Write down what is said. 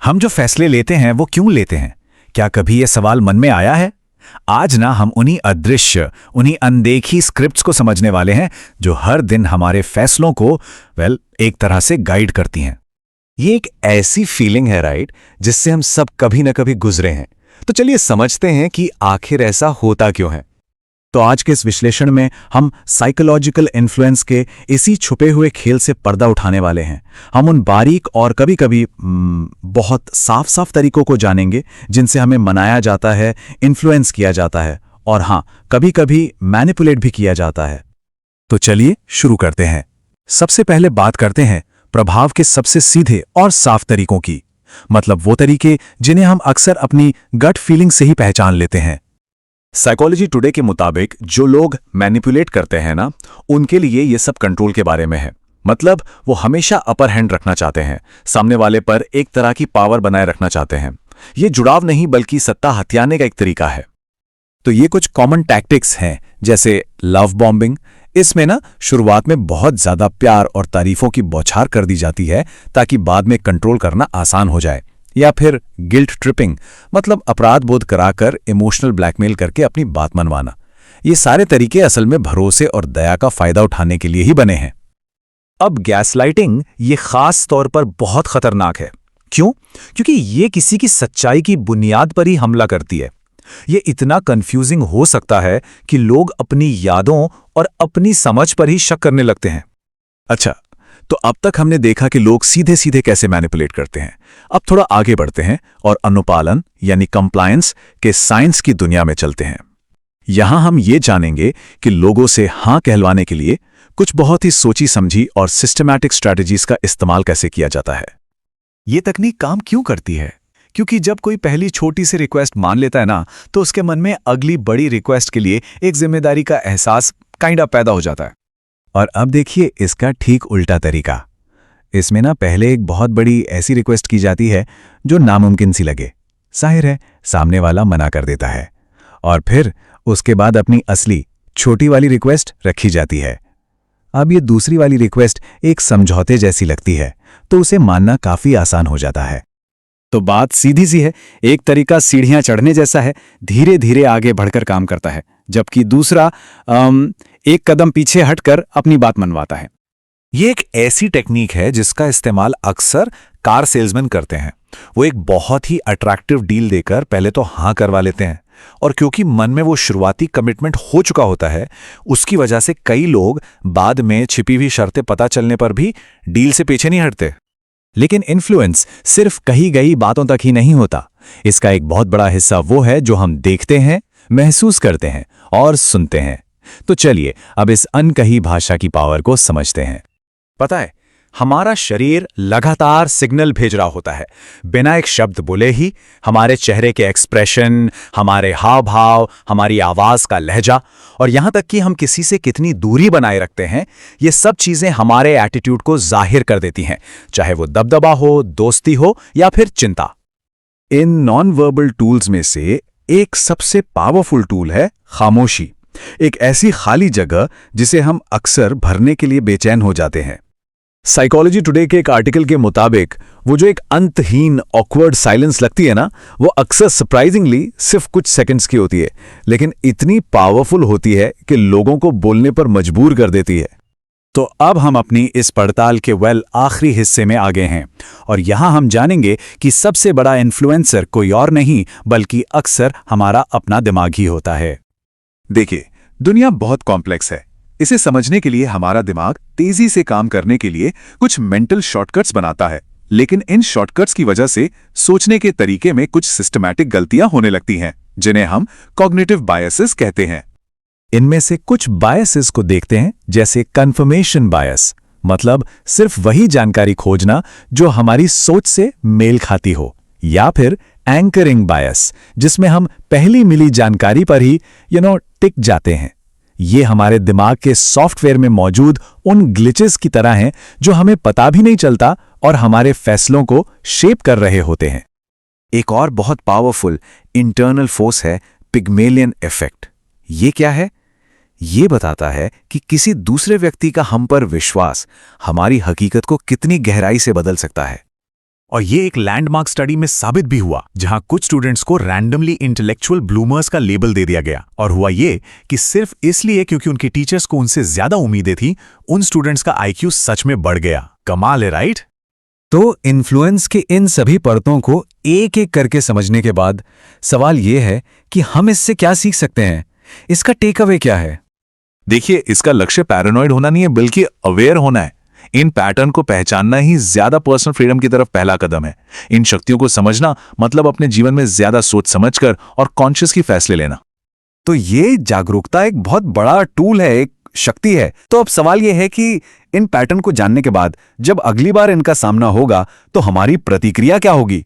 हम जो फैसले लेते हैं वो क्यों लेते हैं? क्या कभी ये सवाल मन में आया है? आज ना हम उन्हीं अदृश्य, उन्हीं अनदेखी स्क्रिप्ट्स को समझने वाले हैं जो हर दिन हमारे फैसलों को एक तरह से गाइड करती हैं। ये एक ऐसी फीलिंग है, राइट, जिससे हम सब कभी न कभी गुजरे हैं। तो चलिए समझते हैं कि आखिर ऐसा होता क्यों है। तो आज के इस विश्लेषण में हम साइकोलॉजिकल इन्फ्लुएंस के इसी छुपे हुए खेल से पर्दा उठाने वाले हैं। हम उन बारीक और कभी-कभी बहुत साफ-साफ तरीकों को जानेंगे जिनसे हमें मनाया जाता है, इन्फ्लुएंस किया जाता है और हाँ, कभी-कभी मैनिपुलेट भी किया जाता है। तो चलिए शुरू करते हैं। सबसे पहले बात करते हैं प्रभाव के सबसे सीधे और साफ तरीकों की, मतलब वो तरीके जिन्हें हम अक्सर अपनी गट फीलिंग से ही पहचान लेते हैं। साइकोलॉजी टुडे के मुताबिक जो लोग मैनिपुलेट करते हैं ना, उनके लिए ये सब कंट्रोल के बारे में है। मतलब वो हमेशा अपर हैंड रखना चाहते हैं, सामने वाले पर एक तरह की पावर बनाए रखना चाहते हैं। ये जुड़ाव नहीं बल्कि सत्ता हथियाने का एक तरीका है। तो ये कुछ कॉमन टैक्टिक्स हैं, जैसे लव बॉम्बिंग। इसमें ना शुरुआत में बहुत ज्यादा प्यार और तारीफों की बौछार कर दी जाती है ताकि बाद में कंट्रोल करना आसान हो जाए। या फिर गिल्ट ट्रिपिंग, मतलब अपराध बोध कराकर इमोशनल ब्लैकमेल करके अपनी बात मनवाना। ये सारे तरीके असल में भरोसे और दया का फायदा उठाने के लिए ही बने हैं। अब गैसलाइटिंग ये खास तौर पर बहुत खतरनाक है। क्यों? क्योंकि ये किसी की सच्चाई की बुनियाद पर ही हमला करती है। ये इतना कंफ्यूजिंग हो सकता है कि लोग अपनी यादों और अपनी समझ पर ही शक करने लगते हैं। अच्छा, तो अब तक हमने देखा कि लोग सीधे सीधे कैसे मैनिपुलेट करते हैं। अब थोड़ा आगे बढ़ते हैं और अनुपालन यानी कंप्लायंस के साइंस की दुनिया में चलते हैं। यहां हम ये जानेंगे कि लोगों से हां कहलवाने के लिए कुछ बहुत ही सोची समझी और सिस्टमैटिक स्ट्रैटेजीज का इस्तेमाल कैसे किया जाता है। ये तकनीक काम क्यों करती है? क्योंकि जब कोई पहली छोटी सी रिक्वेस्ट मान लेता है ना, तो उसके मन में अगली बड़ी रिक्वेस्ट के लिए एक जिम्मेदारी का एहसास पैदा हो जाता है। और अब देखिए इसका ठीक उल्टा तरीका। इसमें ना पहले एक बहुत बड़ी ऐसी रिक्वेस्ट की जाती है जो नामुमकिन सी लगे। जाहिर है सामने वाला मना कर देता है और फिर उसके बाद अपनी असली छोटी वाली रिक्वेस्ट रखी जाती है। अब ये दूसरी वाली रिक्वेस्ट एक समझौते जैसी लगती है, तो उसे मानना काफी आसान हो जाता है। तो बात सीधी सी है। एक तरीका सीढ़ियां चढ़ने जैसा है, धीरे धीरे आगे बढ़कर काम करता है, जबकि दूसरा एक कदम पीछे हटकर अपनी बात मनवाता है। ये एक ऐसी टेक्निक है जिसका इस्तेमाल अक्सर कार सेल्समैन करते हैं। वो एक बहुत ही अट्रैक्टिव डील देकर पहले तो हाँ करवा लेते हैं, और क्योंकि मन में वो शुरुआती कमिटमेंट हो चुका होता है, उसकी वजह से कई लोग बाद में छिपी हुई शर्तें पता चलने पर भी डील से पीछे नहीं हटते। लेकिन इन्फ्लुएंस सिर्फ कही गई बातों तक ही नहीं होता। इसका एक बहुत बड़ा हिस्सा वो है जो हम देखते हैं, महसूस करते हैं और सुनते हैं। तो चलिए अब इस अनकही भाषा की पावर को समझते हैं। पता है, हमारा शरीर लगातार सिग्नल भेज रहा होता है, बिना एक शब्द बोले ही। हमारे चेहरे के एक्सप्रेशन, हमारे हाव भाव, हमारी आवाज का लहजा और यहां तक कि हम किसी से कितनी दूरी बनाए रखते हैं, ये सब चीजें हमारे एटीट्यूड को जाहिर कर देती हैं, चाहे वो दबदबा हो, दोस्ती हो या फिर चिंता। इन नॉन वर्बल टूल्स में से एक सबसे पावरफुल टूल है खामोशी। एक ऐसी खाली जगह जिसे हम अक्सर भरने के लिए बेचैन हो जाते हैं। साइकोलॉजी टुडे के एक आर्टिकल के मुताबिक वो जो एक अंतहीन ऑकवर्ड साइलेंस लगती है ना, वो अक्सर सरप्राइजिंगली सिर्फ कुछ सेकंड्स की होती है, लेकिन इतनी पावरफुल होती है कि लोगों को बोलने पर मजबूर कर देती है। तो अब हम अपनी इस पड़ताल के आखिरी हिस्से में आ गए हैं और यहां हम जानेंगे कि सबसे बड़ा इन्फ्लुएंसर कोई और नहीं बल्कि अक्सर हमारा अपना दिमाग ही होता है। देखिए, दुनिया बहुत कॉम्प्लेक्स है। इसे समझने के लिए हमारा दिमाग तेजी से काम करने के लिए कुछ मेंटल शॉर्टकट्स बनाता है, लेकिन इन शॉर्टकट्स की वजह से सोचने के तरीके में कुछ सिस्टमैटिक गलतियां होने लगती हैं, जिन्हें हम कॉग्निटिव बायसेस कहते हैं। इनमें से कुछ बायसेस को देखते हैं, जैसे कंफर्मेशन बायस, मतलब सिर्फ वही जानकारी खोजना जो हमारी सोच से मेल खाती हो, या फिर एंकरिंग बायस, जिसमें हम पहली मिली जानकारी पर ही टिक जाते हैं। ये हमारे दिमाग के सॉफ्टवेयर में मौजूद उन ग्लिचेस की तरह हैं जो हमें पता भी नहीं चलता और हमारे फैसलों को शेप कर रहे होते हैं। एक और बहुत पावरफुल इंटरनल फोर्स है पिग्मेलियन इफेक्ट। ये क्या है? ये बताता है कि किसी दूसरे व्यक्ति का हम पर विश्वास हमारी हकीकत को कितनी गहराई से बदल सकता है। और ये एक लैंडमार्क स्टडी में साबित भी हुआ, जहां कुछ स्टूडेंट्स को रैंडमली इंटेलेक्चुअल ब्लूमर्स का लेबल दे दिया गया। और हुआ ये कि सिर्फ इसलिए क्योंकि उनके टीचर्स को उनसे ज्यादा उम्मीदें थी, उन स्टूडेंट्स का आईक्यू सच में बढ़ गया। कमाल है, राइट? तो इन्फ्लुएंस के इन सभी परतों को एक एक करके समझने के बाद सवाल यह है कि हम इससे क्या सीख सकते हैं, इसका टेक अवे क्या है? देखिए, इसका लक्ष्य पैरानॉइड होना नहीं है, बल्कि अवेयर होना है। इन पैटर्न को पहचानना ही ज्यादा पर्सनल फ्रीडम की तरफ पहला कदम है। इन शक्तियों को समझना मतलब अपने जीवन में ज्यादा सोच समझकर और कॉन्शियस की फैसले लेना। तो ये जागरूकता एक बहुत बड़ा टूल है, एक शक्ति है। तो अब सवाल यह है कि इन पैटर्न को जानने के बाद जब अगली बार इनका सामना होगा तो हमारी प्रतिक्रिया क्या होगी?